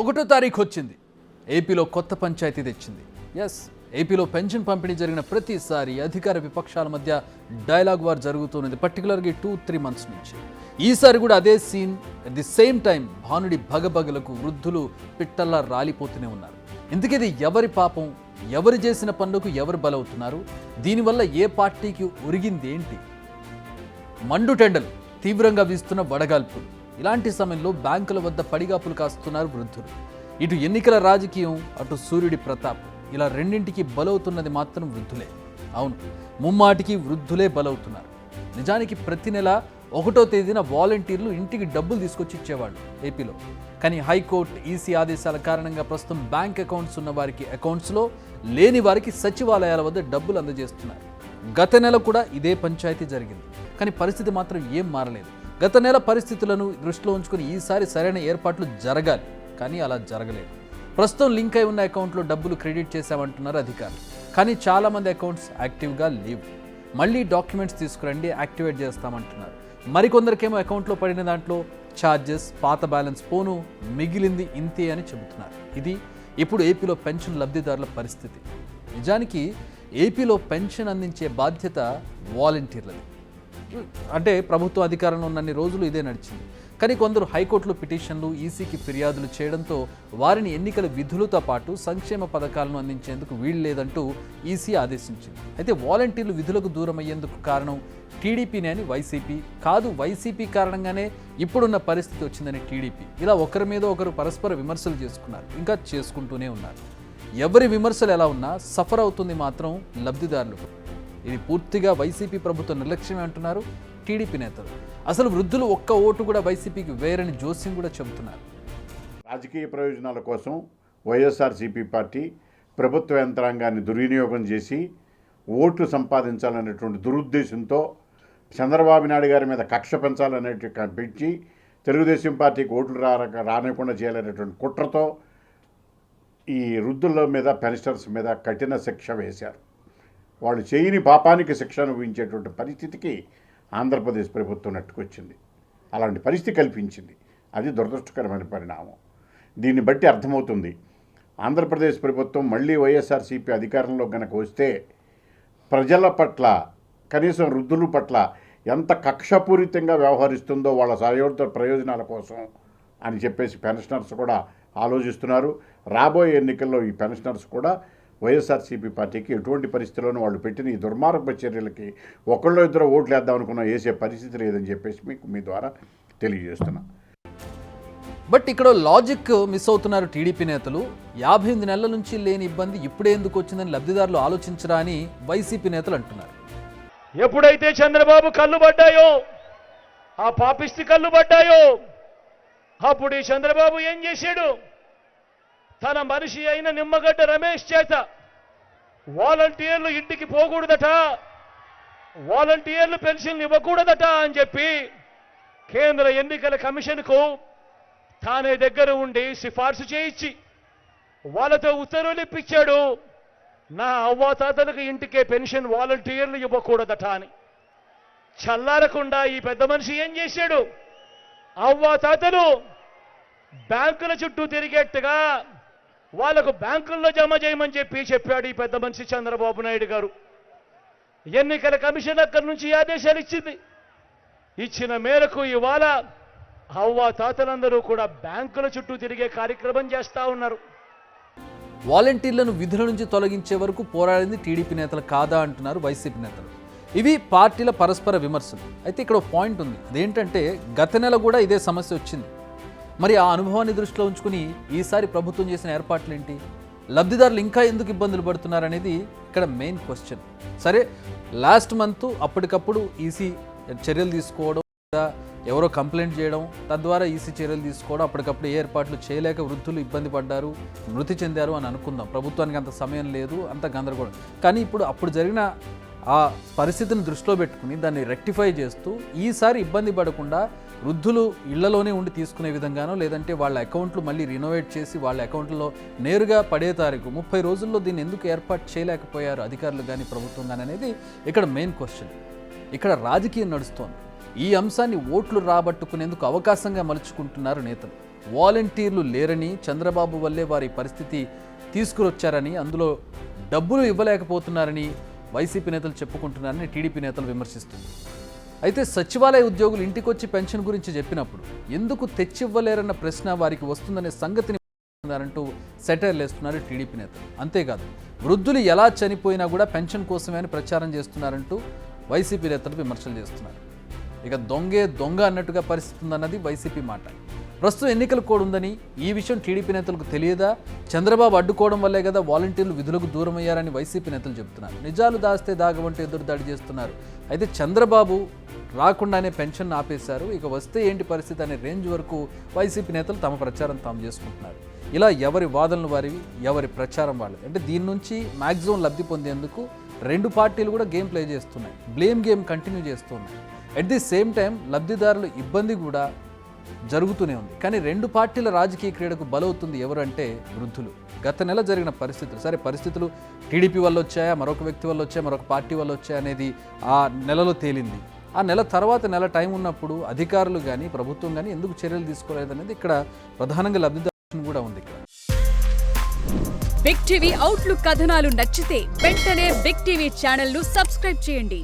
1వ తారీఖు వచ్చింది. ఏపీలో కొత్త పంచాయతీ తెచ్చింది. ఏపీలో పెన్షన్ పంపిణీ జరిగిన ప్రతిసారి అధికార విపక్షాల మధ్య డైలాగ్ వార్ జరుగుతున్నది, పర్టికులర్గా 2-3 months నుంచి. ఈసారి కూడా అదే scene. At the same time భానుడి భగభగలకు వృద్ధులు పిట్టల్లా రాలిపోతూనే ఉన్నారు. ఇందుకేది ఎవరి పాపం, ఎవరు చేసిన పనులకు ఎవరు బలవుతున్నారు, దీనివల్ల ఏ పార్టీకి ఒరిగింది ఏంటి? మండుటెండలు, తీవ్రంగా వీస్తున్న వడగాల్పులు. ఇలాంటి సమయంలో బ్యాంకుల వద్ద పడిగాపులు కాస్తున్నారు వృద్ధులు. ఇటు ఎన్నికల రాజకీయం, అటు సూర్యుడి ప్రతాపం, ఇలా రెండింటికి బలవుతున్నది మాత్రం వృద్ధులే. అవును, ముమ్మాటికి వృద్ధులే బలవుతున్నారు. నిజానికి ప్రతి నెల 1వ తేదీన వాలంటీర్లు ఇంటికి డబ్బులు తీసుకొచ్చి ఇచ్చేవాళ్ళు ఏపీలో. కానీ హైకోర్టు, ఈసీ ఆదేశాల కారణంగా ప్రస్తుతం బ్యాంక్ అకౌంట్స్ ఉన్న వారికి అకౌంట్స్లో, లేని వారికి సచివాలయాల వద్ద డబ్బులు అందజేస్తున్నారు. గత నెల కూడా ఇదే పంచాయతీ జరిగింది. కానీ పరిస్థితి మాత్రం ఏం మారలేదు. గత నెల పరిస్థితులను దృష్టిలో ఉంచుకొని ఈసారి సరైన ఏర్పాట్లు జరగాలి, కానీ అలా జరగలేదు. ప్రస్తుతం లింక్ అయి ఉన్న అకౌంట్లో డబ్బులు క్రెడిట్ చేశామంటున్నారు అధికారులు. కానీ చాలామంది అకౌంట్స్ యాక్టివ్గా లేవు. మళ్ళీ డాక్యుమెంట్స్ తీసుకురండి, యాక్టివేట్ చేస్తామంటున్నారు. మరికొందరికేమో అకౌంట్లో పడిన దాంట్లో ఛార్జెస్, పాత బ్యాలెన్స్ పోను, మిగిలింది ఇంతే అని చెబుతున్నారు. ఇది ఇప్పుడు ఏపీలో పెన్షన్ లబ్ధిదారుల పరిస్థితి. నిజానికి ఏపీలో పెన్షన్ అందించే బాధ్యత వాలంటీర్లది. అంటే ప్రభుత్వ అధికారంలో ఉన్నన్ని రోజులు ఇదే నడిచింది. కానీ కొందరు హైకోర్టులో పిటిషన్లు, ఈసీకి ఫిర్యాదులు చేయడంతో వారిని ఎన్నికల విధులతో పాటు సంక్షేమ పథకాలను అందించేందుకు వీలు లేదంటూ ఈసీ ఆదేశించింది. అయితే వాలంటీర్లు విధులకు దూరం అయ్యేందుకు కారణం టీడీపీనే అని వైసీపీ, కాదు వైసీపీ కారణంగానే ఇప్పుడున్న పరిస్థితి వచ్చిందని టీడీపీ. ఇలా ఒకరి మీద ఒకరు పరస్పర విమర్శలు చేసుకున్నారు, ఇంకా చేసుకుంటూనే ఉన్నారు. ఎవరి విమర్శలు ఎలా ఉన్నా సఫర్ అవుతుంది మాత్రం లబ్ధిదారులు. ఇది పూర్తిగా వైసీపీ ప్రభుత్వ నిర్లక్ష్యమే అంటున్నారు టీడీపీ నేతలు. అసలు వృద్ధులు ఒక్క ఓటు కూడా వైసీపీకి వేరని జోస్యం కూడా చెబుతున్నారు. రాజకీయ ప్రయోజనాల కోసం వైఎస్ఆర్సీపీ పార్టీ ప్రభుత్వ యంత్రాంగాన్ని దుర్వినియోగం చేసి ఓట్లు సంపాదించాలనేటువంటి దురుద్దేశంతో చంద్రబాబు నాయుడు గారి మీద కక్ష పెంచాలనేటువంటి పెంచి తెలుగుదేశం పార్టీకి ఓట్లు రానివ్వకుండా చేయాలనేటువంటి కుట్రతో ఈ వృద్ధుల మీద, పెన్షనర్స్ మీద కఠిన శిక్ష వేశారు. వాళ్ళు చేయని పాపానికి శిక్ష అనుభవించేటువంటి పరిస్థితికి ఆంధ్రప్రదేశ్ ప్రభుత్వం నెట్టుకొచ్చింది. అలాంటి పరిస్థితి కల్పించింది. అది దురదృష్టకరమైన పరిణామం. దీన్ని బట్టి అర్థమవుతుంది, ఆంధ్రప్రదేశ్ ప్రభుత్వం మళ్ళీ వైఎస్ఆర్సీపీ అధికారంలో కనుక వస్తే ప్రజల పట్ల, కనీసం వృద్ధుల పట్ల ఎంత కక్షపూరితంగా వ్యవహరిస్తుందో వాళ్ళ సయోధ ప్రయోజనాల కోసం అని చెప్పేసి పెన్షనర్స్ కూడా ఆలోచిస్తున్నారు. రాబోయే ఎన్నికల్లో ఈ పెన్షనర్స్ కూడా వైఎస్ఆర్సీపీ పార్టీకి ఎటువంటి పరిస్థితుల్లోనూ వాళ్ళు పెట్టిన ఈ దుర్మార్గ చర్యలకి ఒకళ్ళో ఇద్దరు ఓట్లు వేద్దాం అనుకున్నా వేసే పరిస్థితి లేదని చెప్పేసి మీకు మీ ద్వారా తెలియజేస్తున్నా. బట్ ఇక్కడ లాజిక్ మిస్ అవుతున్నారు టీడీపీ నేతలు. 58 నెలల నుంచి లేని ఇబ్బంది ఇప్పుడే ఎందుకు వచ్చిందని లబ్ధిదారులు ఆలోచించరా అని వైసీపీ నేతలు అంటున్నారు. ఎప్పుడైతే చంద్రబాబు కళ్ళు పడ్డాయో, ఆ పాపిష్టి కళ్ళు పడ్డాయో, అప్పుడు ఈ చంద్రబాబు ఏం చేశాడు? తన మనిషి అయిన నిమ్మగడ్డ రమేష్ చేత వాలంటీర్లు ఇంటికి పోకూడదట, వాలంటీర్లు పెన్షన్లు ఇవ్వకూడదట అని చెప్పి కేంద్ర ఎన్నికల కమిషన్కు తానే దగ్గర ఉండి సిఫార్సు చేయించి వాళ్ళతో ఉత్తర్వులు ఇప్పించాడు. నా అవ్వాతాతలకు ఇంటికే పెన్షన్ వాలంటీర్లు ఇవ్వకూడదట అని. చల్లారకుండా ఈ పెద్ద మనిషి ఏం చేశాడు? అవ్వాతాతలు బ్యాంకుల చుట్టూ తిరిగేట్టుగా వాళ్లకు బ్యాంకుల్లో జమ చేయమని చెప్పాడు ఈ పెద్ద మనిషి చంద్రబాబు నాయుడు గారు. ఎన్నికల కమిషన్ అక్కడి నుంచి ఆదేశాలు ఇచ్చింది. ఇచ్చిన మేరకు ఇవాళ అవ్వాతాతలందరూ కూడా బ్యాంకుల చుట్టూ తిరిగే కార్యక్రమం చేస్తూ ఉన్నారు. వాలంటీర్లను విధుల నుంచి తొలగించే వరకు పోరాడింది టీడీపీ నేతలు కాదా అంటున్నారు వైసీపీ నేతలు. ఇవి పార్టీల పరస్పర విమర్శలు. అయితే ఇక్కడ పాయింట్ ఉంది, అదేంటంటే గత నెల కూడా ఇదే సమస్య వచ్చింది. మరి ఆ అనుభవాన్ని దృష్టిలో ఉంచుకుని ఈసారి ప్రభుత్వం చేసిన ఏర్పాట్లు ఏంటి? లబ్ధిదారులు ఇంకా ఎందుకు ఇబ్బందులు పడుతున్నారనేది ఇక్కడ మెయిన్ క్వశ్చన్. సరే, లాస్ట్ మంత్ అప్పటికప్పుడు ఈసీ చర్యలు తీసుకోవడం, ఎవరో కంప్లైంట్ చేయడం, తద్వారా ఈసీ చర్యలు తీసుకోవడం, అప్పటికప్పుడు ఏ ఏర్పాట్లు చేయలేక వృద్ధులు ఇబ్బంది పడ్డారు, మృతి చెందారు అని అనుకుందాం. ప్రభుత్వానికి అంత సమయం లేదు, అంత గందరగోళం. కానీ అప్పుడు జరిగిన ఆ పరిస్థితిని దృష్టిలో పెట్టుకుని దాన్ని రెక్టిఫై చేస్తూ ఈసారి ఇబ్బంది పడకుండా వృద్ధులు ఇళ్లలోనే ఉండి తీసుకునే విధంగానో, లేదంటే వాళ్ళ అకౌంట్లు మళ్ళీ రినోవేట్ చేసి వాళ్ళ అకౌంట్లో నేరుగా పడే తారీఖు 30 రోజుల్లో దీన్ని ఎందుకు ఏర్పాటు చేయలేకపోయారు అధికారులు కానీ ప్రభుత్వం కానీ అనేది ఇక్కడ మెయిన్ క్వశ్చన్. ఇక్కడ రాజకీయం నడుస్తోంది. ఈ అంశాన్ని ఓట్లు రాబట్టుకునేందుకు అవకాశంగా మలుచుకుంటున్నారు నేతలు. వాలంటీర్లు లేరని, చంద్రబాబు వల్లే వారి పరిస్థితి తీసుకురొచ్చారని, అందులో డబ్బులు ఇవ్వలేకపోతున్నారని వైసీపీ నేతలు చెప్పుకుంటున్నారని టీడీపీ నేతలు విమర్శిస్తున్నారు. అయితే సచివాలయ ఉద్యోగులు ఇంటికొచ్చి పెన్షన్ గురించి చెప్పినప్పుడు ఎందుకు తెచ్చివ్వలేరన్న ప్రశ్న వారికి వస్తుందనే సంగతిని అంటూ సెటైర్లు వేస్తున్నారు టీడీపీ నేతలు. అంతేకాదు వృద్ధులు ఎలా చనిపోయినా కూడా పెన్షన్ కోసమే అని ప్రచారం చేస్తున్నారంటూ వైసీపీ నేతలు విమర్శలు చేస్తున్నారు. ఇక దొంగే దొంగ అన్నట్టుగా పరిస్థితి ఉందన్నది వైసీపీ మాట. ప్రస్తుతం ఎన్నికల కోడ్ ఉందని ఈ విషయం టీడీపీ నేతలకు తెలియదా? చంద్రబాబు అడ్డుకోవడం వల్లే కదా వాలంటీర్లు విధులకు దూరం అయ్యారని వైసీపీ నేతలు చెబుతున్నారు. నిజాలు దాస్తే దాగవంటే ఎదురుదాడి చేస్తున్నారు. అయితే చంద్రబాబు రాకుండానే పెన్షన్ ఆపేశారు, ఇక వస్తే ఏంటి పరిస్థితి అనే రేంజ్ వరకు వైసీపీ నేతలు తమ ప్రచారం తాము చేసుకుంటున్నారు. ఇలా ఎవరి వాదనలు వారివి, ఎవరి ప్రచారం వాళ్ళది. అంటే దీని నుంచి మ్యాక్సిమం లబ్ధి పొందేందుకు రెండు పార్టీలు కూడా గేమ్ ప్లే చేస్తున్నాయి, బ్లేమ్ గేమ్ కంటిన్యూ చేస్తున్నాయి. అట్ ది సేమ్ టైం లబ్ధిదారుల ఇబ్బంది కూడా జరుగుతూనే ఉంది. కానీ రెండు పార్టీల రాజకీయ క్రీడకు బలవుతుంది ఎవరంటే వృద్ధులు. గత నెల జరిగిన పరిస్థితులు, సరే పరిస్థితులు టీడీపీ వల్ల వచ్చాయా, మరొక వ్యక్తి వల్ల వచ్చాయా, మరొక పార్టీ వల్ల వచ్చాయా అనేది ఆ నెలలో తేలింది. ఆ నెల తర్వాత నెల టైం ఉన్నప్పుడు అధికారులు కానీ ప్రభుత్వం కానీ ఎందుకు చర్యలు తీసుకోలేదనేది ఇక్కడ ప్రధానంగా లబ్ధిదారులు కూడా ఉంది. ఇక్కడ బిగ్ టీవీ అవుట్లుక్ కథనాలు నచ్చితే వెంటనే బిగ్ టీవీ ఛానల్ ను సబ్స్క్రైబ్ చేయండి.